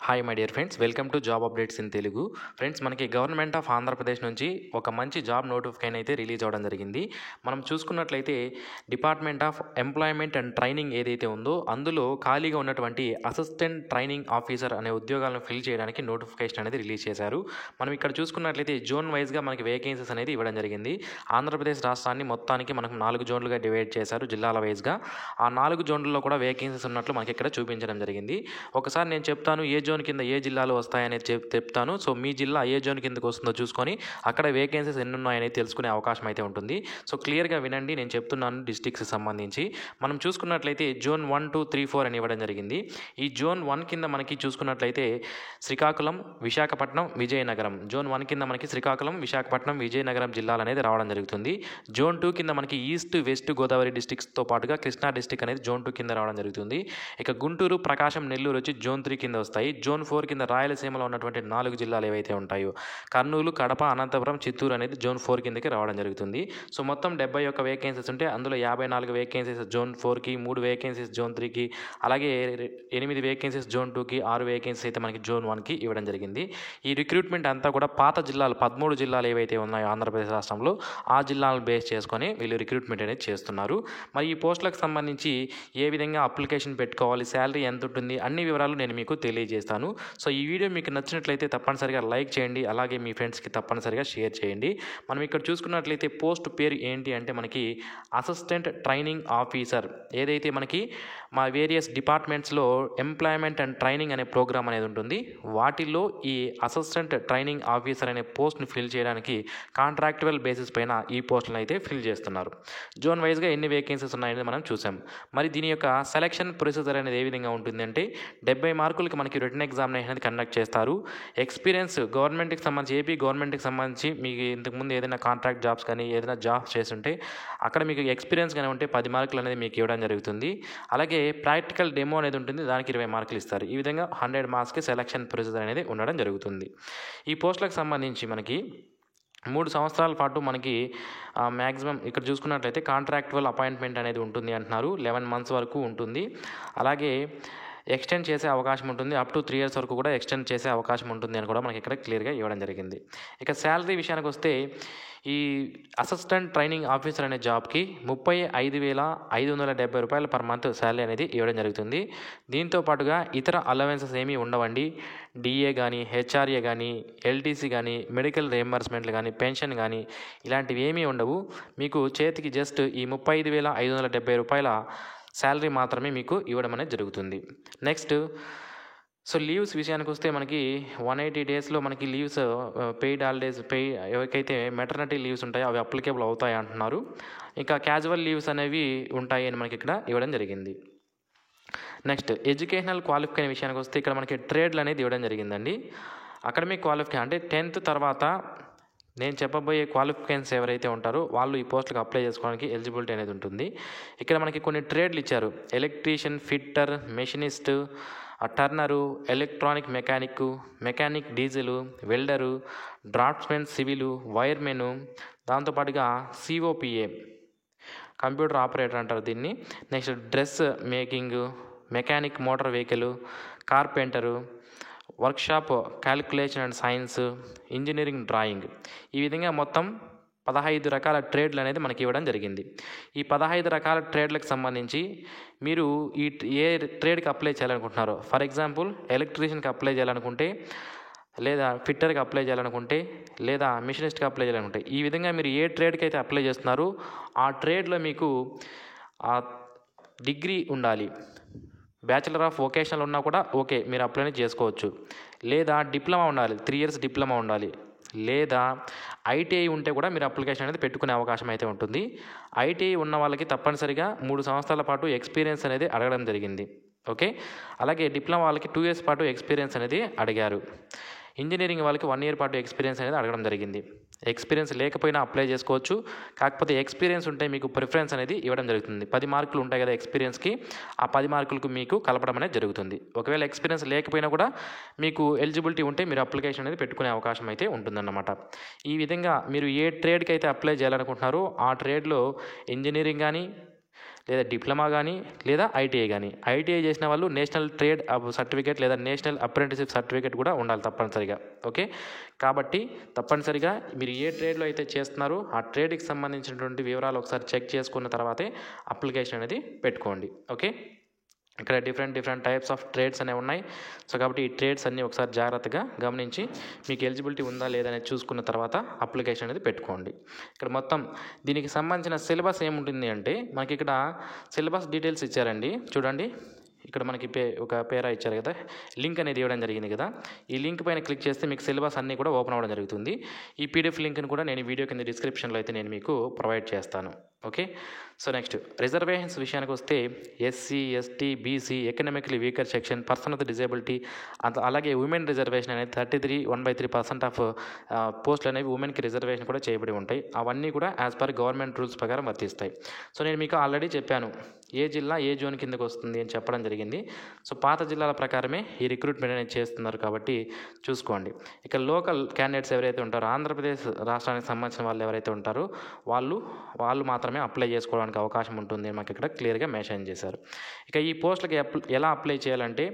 Hi my dear friends, welcome to job updates in Telugu. Friends, మనకి government of Andhra Pradesh నుంచి ఒక మంచి జాబ్ నోటిఫికేషన్ అయితే రిలీజ్ అవ్వడం జరిగింది. మనం చూసుకున్నట్లయితే department of employment and training ఏదైతే ఉందో అందులో ఖాళీగా ఉన్నటువంటి అసిస్టెంట్ ట్రైనింగ్ ఆఫీసర్ అనే ఉద్యోగాలను ఫిల్ చేయడానికి నోటిఫికేషన్ అనేది రిలీజ్ చేశారు. మనం ఇక్కడ చూసుకున్నట్లయితే జోన్ వైజ్గా మనకి వేకెన్సీస్ అనేది ఇవ్వడం జరిగింది. ఆంధ్రప్రదేశ్ రాష్ట్రాన్ని మొత్తానికి మనకు 4 జోన్లుగా డివైడ్ చేశారు జిల్లాల వైజ్గా. ఆ 4 జోన్లలో కూడా వేకెన్సీస్ ఉన్నట్లు మనకి ఇక్కడ చూపించడం జరిగింది. ఒకసారి నేను చెప్తాను ఏ జోన్ కింద ఏ జిల్లాలు వస్తాయనేది చెప్తాను. సో మీ జిల్లా ఏ జోన్ కిందకు వస్తుందో చూసుకొని అక్కడ వేకెన్సీస్ ఎన్ని ఉన్నాయనేది తెలుసుకునే అవకాశం అయితే ఉంటుంది. సో క్లియర్గా వినండి, నేను చెప్తున్నాను డిస్ట్రిక్ట్స్కి సంబంధించి. మనం చూసుకున్నట్లయితే జోన్ 1, 2, 3, 4 అని ఇవ్వడం జరిగింది. ఈ జోన్ 1 కింద మనకి చూసుకున్నట్లయితే శ్రీకాకుళం, విశాఖపట్నం, విజయనగరం. జోన్ 1 కింద మనకి శ్రీకాకుళం, విశాఖపట్నం, విజయనగరం జిల్లాలు అనేది రావడం జరుగుతుంది. జోన్ 2 కింద మనకి ఈస్ట్, వెస్ట్ గోదావరి డిస్ట్రిక్ట్స్తో పాటుగా కృష్ణా డిస్ట్రిక్ట్ అనేది జోన్ 2 కింద రావడం జరుగుతుంది. ఇక గుంటూరు, ప్రకాశం, నెల్లూరు వచ్చి జోన్ 3 కింద వస్తాయి. జోన్ 4 కింద రాయలసీమలో ఉన్నటువంటి 4 జిల్లాలు ఏవైతే ఉంటాయో కర్నూలు, కడప, అనంతపురం, చిత్తూరు అనేది జోన్ 4 కిందకి రావడం జరుగుతుంది. సో మొత్తం 71 వేకెన్సీస్ ఉంటే అందులో 54 వేకెన్సీస్ జోన్ 4కి, 3 వేకెన్సీస్ జోన్ 3కి, అలాగే 8 వేకెన్సీస్ జోన్ 2కి, 6 వేకెన్సీస్ అయితే మనకి జోన్ 1కి ఇవ్వడం జరిగింది. ఈ రిక్రూట్మెంట్ అంతా కూడా పాత జిల్లాలు 13 జిల్లాలు ఏవైతే ఉన్నాయో ఆంధ్రప్రదేశ్ రాష్ట్రంలో ఆ జిల్లాలను బేస్ చేసుకొని వీళ్ళు రిక్రూట్మెంట్ అనేది చేస్తున్నారు. మరి ఈ పోస్టులకు సంబంధించి ఏ విధంగా అప్లికేషన్ పెట్టుకోవాలి, శాలరీ ఎంత ఉంటుంది, అన్ని వివరాలు నేను మీకు తెలియజేస్తాను. సో ఈ వీడియో మీకు నచ్చినట్లయితే తప్పనిసరిగా లైక్ చేయండి, అలాగే మీ ఫ్రెండ్స్కి తప్పనిసరిగా షేర్ చేయండి. మనం ఇక్కడ చూసుకున్నట్లయితే పోస్ట్ పేరు ఏంటి అంటే మనకి అసిస్టెంట్ ట్రైనింగ్ ఆఫీసర్. ఏదైతే మనకి మా వేరియస్ డిపార్ట్మెంట్స్లో ఎంప్లాయ్మెంట్ అండ్ ట్రైనింగ్ అనే ప్రోగ్రామ్ అనేది ఉంటుంది, వాటిల్లో ఈ అసిస్టెంట్ ట్రైనింగ్ ఆఫీసర్ అనే పోస్ట్ని ఫిల్ చేయడానికి కాంట్రాక్చువల్ బేసిస్ పైన ఈ పోస్టులను అయితే ఫిల్ చేస్తున్నారు. జోన్ వైజ్గా ఎన్ని వేకెన్సీస్ ఉన్నాయని మనం చూసాం. మరి దీని యొక్క సెలక్షన్ ప్రొసీజర్ అనేది ఏ విధంగా ఉంటుందంటే 70 మార్కులకి మనకి రిటన్ ఎగ్జామినేషన్ అనేది కండక్ట్ చేస్తారు. ఎక్స్పీరియన్స్ గవర్నమెంట్కి సంబంధించి, ఏపీ గవర్నమెంట్కి సంబంధించి మీకు ఇంతకుముందు ఏదైనా కాంట్రాక్ట్ జాబ్స్ కానీ ఏదైనా జాబ్స్ చేస్తుంటే అక్కడ మీకు ఎక్స్పీరియన్స్ కానీ ఉంటే 10 మార్కులు అనేది మీకు ఇవ్వడం జరుగుతుంది. అలాగే ప్రాక్టికల్ డెమో అనేది ఉంటుంది, దానికి 20 మార్కులు ఇస్తారు. ఈ విధంగా 100 మార్క్స్కి సెలక్షన్ ప్రొసీజర్ అనేది ఉండడం జరుగుతుంది. ఈ పోస్టులకు సంబంధించి మనకి 3 సంవత్సరాల పాటు మనకి మ్యాక్సిమం ఇక్కడ చూసుకున్నట్లయితే కాంట్రాక్చువల్ అపాయింట్మెంట్ అనేది ఉంటుంది అంటున్నారు. 11 మంత్స్ వరకు ఉంటుంది. అలాగే ఎక్స్టెండ్ చేసే అవకాశం ఉంటుంది, అప్ టు 3 years వరకు కూడా ఎక్స్టెండ్ చేసే అవకాశం ఉంటుంది అని కూడా మనకి ఇక్కడ క్లియర్గా ఇవ్వడం జరిగింది. ఇక శాలరీ విషయానికి వస్తే ఈ అసిస్టెంట్ ట్రైనింగ్ ఆఫీసర్ అనే జాబ్కి 35,570 రూపాయలు పర్ మంత్ శాలరీ అనేది ఇవ్వడం జరుగుతుంది. దీంతో పాటుగా ఇతర అలవెన్సెస్ ఏమీ ఉండవండి. డిఏ కానీ, హెచ్ఆర్ఏ కానీ, ఎల్టీసీ కానీ, మెడికల్ రియంబర్స్మెంట్లు కానీ, పెన్షన్ కానీ ఇలాంటివి ఏమీ ఉండవు. మీకు చేతికి జస్ట్ ఈ 35,570 రూపాయల శాలరీ మాత్రమే మీకు ఇవ్వడం అనేది జరుగుతుంది. నెక్స్ట్ సో లీవ్స్ విషయానికి వస్తే మనకి 180 డేస్లో మనకి లీవ్స్, పెయిడ్ హాలిడేస్, ఎవరికైతే మెటర్నిటీ లీవ్స్ ఉంటాయో అవి అప్లికేబుల్ అవుతాయి అంటున్నారు. ఇంకా క్యాజువల్ లీవ్స్ అనేవి ఉంటాయి అని మనకి ఇక్కడ ఇవ్వడం జరిగింది. నెక్స్ట్ ఎడ్యుకేషనల్ క్వాలిఫికేషన్ విషయానికి వస్తే ఇక్కడ మనకి ట్రేడ్లు అనేది ఇవ్వడం జరిగిందండి. అకాడమిక్ క్వాలిఫికేషన్ అంటే 10th తర్వాత నేను చెప్పబోయే క్వాలిఫికేషన్స్ ఎవరైతే ఉంటారో వాళ్ళు ఈ పోస్టులకు అప్లై చేసుకోవడానికి ఎలిజిబిలిటీ అనేది ఉంటుంది. ఇక్కడ మనకి కొన్ని ట్రేడ్లు ఇచ్చారు: electrician, fitter, machinist, turner, electronic mechanic, mechanic diesel, welder, draughtsmen civil, wireman, దాంతోపాటుగా సిఓపిఏ కంప్యూటర్ ఆపరేటర్ అంటారు దీన్ని. Next dress making, mechanic motor vehicle, carpenter, workshop calculation and science, engineering drawing. ఈ విధంగా మొత్తం 15 రకాల ట్రేడ్లు అనేది మనకి ఇవ్వడం జరిగింది. ఈ 15 రకాల ట్రేడ్లకు సంబంధించి మీరు ఏ ట్రేడ్కి అప్లై చేయాలనుకుంటున్నారో, ఫర్ ఎగ్జాంపుల్ ఎలక్ట్రీషియన్కి అప్లై చేయాలనుకుంటే, లేదా ఫిట్టర్కి అప్లై చేయాలనుకుంటే, లేదా మిషనిస్ట్కి అప్లై చేయాలనుకుంటే, ఈ విధంగా మీరు ఏ ట్రేడ్కి అయితే అప్లై చేస్తున్నారో ఆ ట్రేడ్లో మీకు ఆ డిగ్రీ ఉండాలి. బ్యాచిలర్ ఆఫ్ వొకేషనల్ ఉన్నా కూడా ఓకే, మీరు అప్లై చేసుకోవచ్చు. లేదా డిప్లొమా ఉండాలి, 3 years డిప్లొమా ఉండాలి. లేదా ఐటీఐ ఉంటే కూడా మీరు అప్లికేషన్ అనేది పెట్టుకునే అవకాశం అయితే ఉంటుంది. ఐటీఐ ఉన్న వాళ్ళకి తప్పనిసరిగా 3 సంవత్సరాల పాటు ఎక్స్పీరియన్స్ అనేది అడగడం జరిగింది. ఓకే, అలాగే డిప్లొమా వాళ్ళకి 2 years పాటు ఎక్స్పీరియన్స్ అనేది అడిగారు. ఇంజనీరింగ్ వాళ్ళకి 1 year పాటు ఎక్స్పీరియన్స్ అనేది అడగడం జరిగింది. ఎక్స్పీరియన్స్ లేకపోయినా అప్లై చేసుకోవచ్చు, కాకపోతే ఎక్స్పీరియన్స్ ఉంటే మీకు ప్రిఫరెన్స్ అనేది ఇవ్వడం జరుగుతుంది. 10 మార్కులు ఉంటాయి కదా ఎక్స్పీరియన్స్కి, ఆ 10 మార్కులకు మీకు కలపడం అనేది జరుగుతుంది. ఒకవేళ ఎక్స్పీరియన్స్ లేకపోయినా కూడా మీకు ఎలిజిబిలిటీ ఉంటే మీరు అప్లికేషన్ అనేది పెట్టుకునే అవకాశం అయితే ఉంటుందన్నమాట. ఈ విధంగా మీరు ఏ ట్రేడ్కి అయితే అప్లై చేయాలనుకుంటున్నారో ఆ ట్రేడ్లో ఇంజనీరింగ్ కానీ, లేదా డిప్లొమా కానీ లేదా ఐటీఐ కానీ. ఐటీఐ చేసిన వాళ్ళు నేషనల్ ట్రేడ్ సర్టిఫికేట్ లేదా నేషనల్ అప్రెంటిస్షిప్ సర్టిఫికేట్ కూడా ఉండాలి తప్పనిసరిగా. ఓకే, కాబట్టి తప్పనిసరిగా మీరు ఏ ట్రేడ్లో అయితే చేస్తున్నారో ఆ ట్రేడ్కి సంబంధించినటువంటి వివరాలు ఒకసారి చెక్ చేసుకున్న తర్వాతే అప్లికేషన్ అనేది పెట్టుకోండి. ఓకే, ఇక్కడ డిఫరెంట్ టైప్స్ ఆఫ్ ట్రేడ్స్ అనేవి ఉన్నాయి. సో కాబట్టి ఈ ట్రేడ్స్ అన్నీ ఒకసారి జాగ్రత్తగా గమనించి మీకు ఎలిజిబిలిటీ ఉందా లేదా అనేది చూసుకున్న తర్వాత అప్లికేషన్ అనేది పెట్టుకోండి. ఇక్కడ మొత్తం దీనికి సంబంధించిన సిలబస్ ఏముంటుంది అంటే మనకి ఇక్కడ సిలబస్ డీటెయిల్స్ ఇచ్చారండి. చూడండి, ఇక్కడ మనకి ఒక పేరా ఇచ్చారు కదా, లింక్ అనేది ఇవ్వడం జరిగింది కదా. ఈ లింక్ పైన క్లిక్ చేస్తే మీకు సిలబస్ అన్నీ కూడా ఓపెన్ అవ్వడం జరుగుతుంది. ఈ పీడిఎఫ్ లింక్ని కూడా నేను వీడియో కింద డిస్క్రిప్షన్లో అయితే నేను మీకు ప్రొవైడ్ చేస్తాను. ఓకే, సో నెక్స్ట్ రిజర్వేషన్స్ విషయానికి వస్తే SC, ST, BC, economically weaker section, person with disability, అలాగే ఉమెన్ రిజర్వేషన్ అనేది 1/3% ఆఫ్ పోస్టులు అనేవి ఉమెన్కి రిజర్వేషన్ కూడా చేయబడి ఉంటాయి. అవన్నీ కూడా యాజ్ పర్ గవర్నమెంట్ రూల్స్ ప్రకారం వర్తిస్తాయి. సో నేను మీకు ఆల్రెడీ చెప్పాను ఏ జిల్లా ఏ జోన్ కిందకు వస్తుంది అని చెప్పడం జరిగింది. సో పాత జిల్లాల ప్రకారమే ఈ రిక్రూట్మెంట్ అనేది చేస్తున్నారు కాబట్టి చూసుకోండి. ఇక లోకల్ క్యాండిడేట్స్ ఎవరైతే ఉంటారో ఆంధ్రప్రదేశ్ రాష్ట్రానికి సంబంధించిన వాళ్ళు ఎవరైతే ఉంటారో వాళ్ళు మాత్రమే అప్లై చేసుకోవడానికి అవకాశం ఉంటుంది మాకు ఇక్కడ క్లియర్గా మెన్షన్ చేశారు. ఇక ఈ పోస్టులకి ఎలా అప్లై చేయాలంటే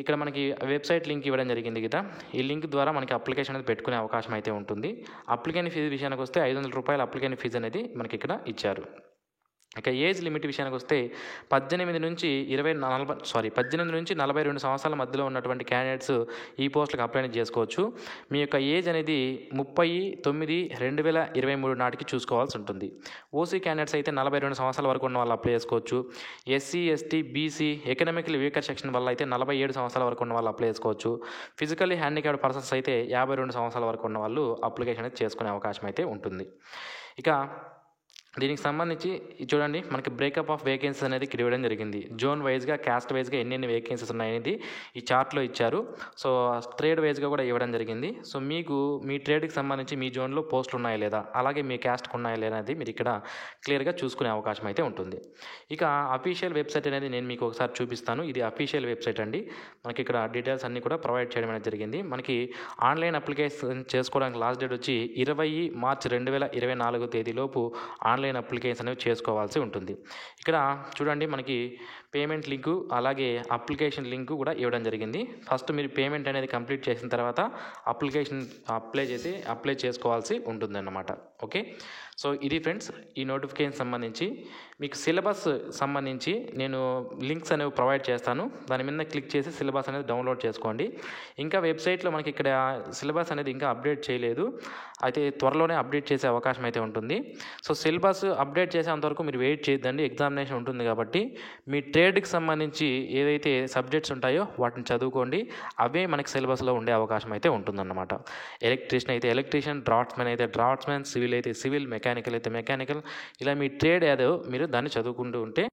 ఇక్కడ మనకి వెబ్సైట్ లింక్ ఇవ్వడం జరిగింది కదా. ఈ లింక్ ద్వారా మనకి అప్లికేషన్ అనేది పెట్టుకునే అవకాశం అయితే ఉంటుంది. అప్లికేషన్ ఫీజు విషయానికి వస్తే 500 రూపాయల అప్లికేషన్ ఫీజు అనేది మనకి ఇక్కడ ఇచ్చారు. ఇక ఏజ్ లిమిట్ విషయానికి వస్తే 18 నుంచి 42 సంవత్సరాల మధ్యలో ఉన్నటువంటి క్యాండిడేట్స్ ఈ పోస్టులకు అప్లై చేసుకోవచ్చు. మీ యొక్క ఏజ్ అనేది 30/9/2023 నాటికి చూసుకోవాల్సి ఉంటుంది. ఓసీ క్యాండిడేట్స్ అయితే 42 సంవత్సరాల వరకు ఉన్న వాళ్ళు అప్లై చేసుకోవచ్చు. SC, ST, BC, economical weaker section వల్ల అయితే 47 సంవత్సరాల వరకు ఉన్న వాళ్ళు అప్లై చేసుకోవచ్చు. ఫిజికల్లీ హ్యాండిక్యాప్డ్ పర్సన్స్ అయితే 52 సంవత్సరాల వరకు ఉన్న వాళ్ళు అప్లికేషన్ అనేది చేసుకునే అవకాశం అయితే ఉంటుంది. ఇక దీనికి సంబంధించి చూడండి మనకి బ్రేకప్ ఆఫ్ వేకెన్సీస్ అనేది ఇక్కడ ఇవ్వడం జరిగింది. జోన్ వైజ్గా, క్యాస్ట్ వైజ్గా ఎన్ని వేకెన్సీస్ ఉన్నాయనేది ఈ చార్ట్లో ఇచ్చారు. సో ట్రేడ్ వైజ్గా కూడా ఇవ్వడం జరిగింది. సో మీకు మీ ట్రేడ్కి సంబంధించి మీ జోన్లో పోస్టులు ఉన్నాయా లేదా, అలాగే మీ క్యాస్ట్కి ఉన్నాయా లేదా అనేది మీరు ఇక్కడ క్లియర్గా చూసుకునే అవకాశం అయితే ఉంటుంది. ఇక అఫీషియల్ వెబ్సైట్ అనేది నేను మీకు ఒకసారి చూపిస్తాను. ఇది అఫీషియల్ వెబ్సైట్ అండి. మనకి ఇక్కడ డీటెయిల్స్ అన్నీ కూడా ప్రొవైడ్ చేయడం అనేది జరిగింది. మనకి ఆన్లైన్ అప్లికేషన్ చేసుకోవడానికి లాస్ట్ డేట్ వచ్చి 20 మార్చి 2024 తేదీలోపు ఆన్లైన్ అప్లికేషన్ అనేవి చేసుకోవాల్సి ఉంటుంది. ఇక్కడ చూడండి మనకి పేమెంట్ లింకు అలాగే అప్లికేషన్ లింకు కూడా ఇవ్వడం జరిగింది. ఫస్ట్ మీరు పేమెంట్ అనేది కంప్లీట్ చేసిన తర్వాత అప్లికేషన్ అప్లై చేసుకోవాల్సి ఉంటుందన్నమాట. ఓకే, సో ఇది ఫ్రెండ్స్ ఈ నోటిఫికేషన్ సంబంధించి. మీకు సిలబస్ సంబంధించి నేను లింక్స్ అనేవి ప్రొవైడ్ చేస్తాను. దాని మీద క్లిక్ చేసి సిలబస్ అనేది డౌన్లోడ్ చేసుకోండి. ఇంకా వెబ్సైట్లో మనకి ఇక్కడ సిలబస్ అనేది ఇంకా అప్డేట్ చేయలేదు, అయితే త్వరలోనే అప్డేట్ చేసే అవకాశం అయితే ఉంటుంది. సో సిలబస్ అప్డేట్ చేసేంతవరకు మీరు వెయిట్ చేయొద్దండి, ఎగ్జామినేషన్ ఉంటుంది కాబట్టి. మీ ట్రేడ్కి సంబంధించి ఏదైతే సబ్జెక్ట్స్ ఉంటాయో వాటిని చదువుకోండి, అవే మనకి సిలబస్లో ఉండే అవకాశం అయితే ఉంటుందన్నమాట. ఎలక్ట్రీషియన్ అయితే ఎలక్ట్రీషియన్, డ్రాఫ్ట్స్మెన్ అయితే డ్రాఫ్ట్స్మెన్, సివిల్ అయితే సివిల్, మెకానికల్ అయితే మెకానికల్, ఇలా మీ ట్రేడ్ ఏదో మీరు దాన్ని చదువుకుంటూ ఉంటే